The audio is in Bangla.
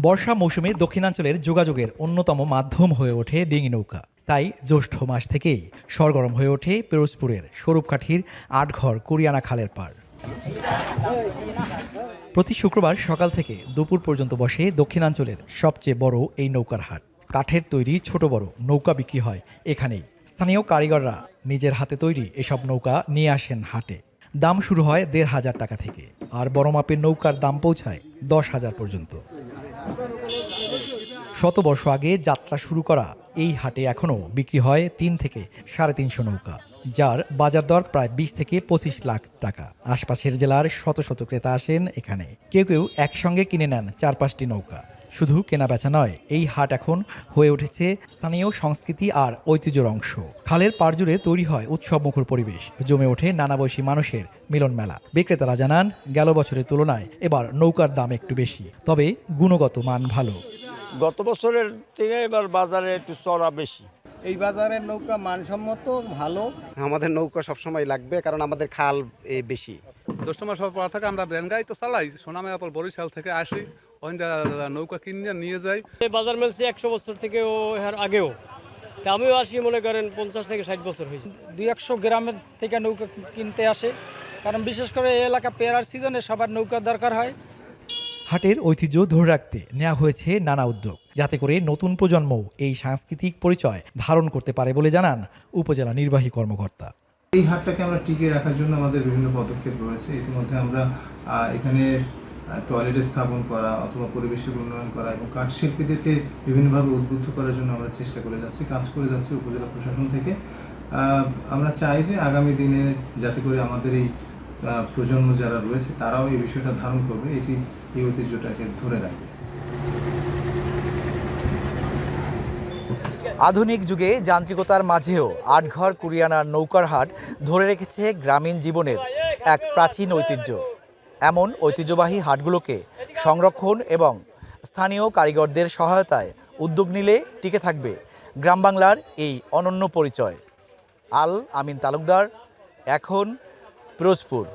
বর্ষা মৌসুমে দক্ষিণাঞ্চলের যোগাযোগের অন্যতম মাধ্যম হয়ে ওঠে ডিঙি নৌকা। তাই জ্যৈষ্ঠ মাস থেকেই সরগরম হয়ে ওঠে পিরোজপুরের স্বরূপকাঠির আটঘর কুরিয়ানা খালের পাড়। প্রতি শুক্রবার সকাল থেকে দুপুর পর্যন্ত বসে দক্ষিণাঞ্চলের সবচেয়ে বড় এই নৌকার হাট। কাঠের তৈরি ছোট বড় নৌকা বিক্রি হয় এখানেই। স্থানীয় কারিগররা নিজের হাতে তৈরি এসব নৌকা নিয়ে আসেন হাটে। দাম শুরু হয় ১৫০০ টাকা থেকে, আর বড় মাপের নৌকার দাম পৌঁছায় ১০,০০০ পর্যন্ত। শত বর্ষ আগে যাত্রা শুরু করা এই হাটে এখনও বিক্রি হয় ৩ থেকে ৩৫০ নৌকা, যার বাজার দর প্রায় ২০ থেকে ২৫ লাখ টাকা। আশপাশের জেলার শত শত ক্রেতা আসেন এখানে। কেউ কেউ একসঙ্গে কিনে নেন ৪-৫টি নৌকা। শুধু কেনাবেচা নয়, এই হাট এখন হয়ে উঠেছে স্থানীয় সংস্কৃতি আর ঐতিহ্যের অংশ। খালের পাড় জুড়ে তৈরি হয় উৎসবমুখর পরিবেশ, জমে ওঠে নানা বয়সী মানুষের মিলন মেলা। বিক্রেতারা জানান, গেল বছরের তুলনায় এবার নৌকার দাম একটু বেশি, তবে গুণগত মান ভালো। গত বছরের থেকে এবার বাজারে একটু চড়া বেশি। এই বাজারের নৌকা মানসম্মত ভালো। আমাদের নৌকা সবসময় লাগবে, কারণ আমাদের খাল বেশি। জ্যৈষ্ঠ মাস হওয়ার পর থেকে আমরা ব্যানগাই তো চালাই, সোনামে আপল বরিশাল থেকে আসি, নৌকা কিনে নিয়ে যাই। বাজার মেলছে 100 বছর থেকে এর আগেও, তা আমিও আসি মনে করেন 50 থেকে 60 বছর হয়েছে। 200 গ্রামের থেকে নৌকা কিনতে আসে, কারণ বিশেষ করে এই এলাকা পেয়ারার সিজনে সবার নৌকার দরকার হয়। হাটের ঐতিহ্য ধরে রাখতে নেওয়া হয়েছে নানা উদ্যোগ, যাতে করে নতুন প্রজন্ম এই সাংস্কৃতিক পরিচয় ধারণ করতে পারে বলে জানান উপজেলা নির্বাহী কর্মকর্তা। এই হাটটাকে আমরা টিকিয়ে রাখার জন্য আমাদের বিভিন্ন পদক্ষেপ রয়েছে। ইতিমধ্যে আমরা এখানে টয়লেট স্থাপন করা অথবা পরিবেশের উন্নয়ন করা এবং কাঠ শিল্পীদেরকে বিভিন্নভাবে উদ্বুদ্ধ করার জন্য আমরা চেষ্টা করে যাচ্ছি, কাজ করে যাচ্ছি উপজেলা প্রশাসন থেকে। আমরা চাই যে আগামী দিনে যাতে করে আমাদের এই প্রজন্ম যারা রয়েছে তারাও এই বিষয়টা ধারণ করবে, এই ঐতিহ্যটাকে ধরে রাখবে। আধুনিক যুগে যান্ত্রিকতার মাঝেও আটঘর কুরিয়ানার নৌকার হাট ধরে রেখেছে গ্রামীণ জীবনের এক প্রাচীন ঐতিহ্য। এমন ঐতিহ্যবাহী হাটগুলোকে সংরক্ষণ এবং স্থানীয় কারিগরদের সহায়তায় উদ্যোগ নিলে টিকে থাকবে গ্রাম বাংলার এই অনন্য পরিচয়। আল আমিন তালুকদার, এখন পিরোজপুর।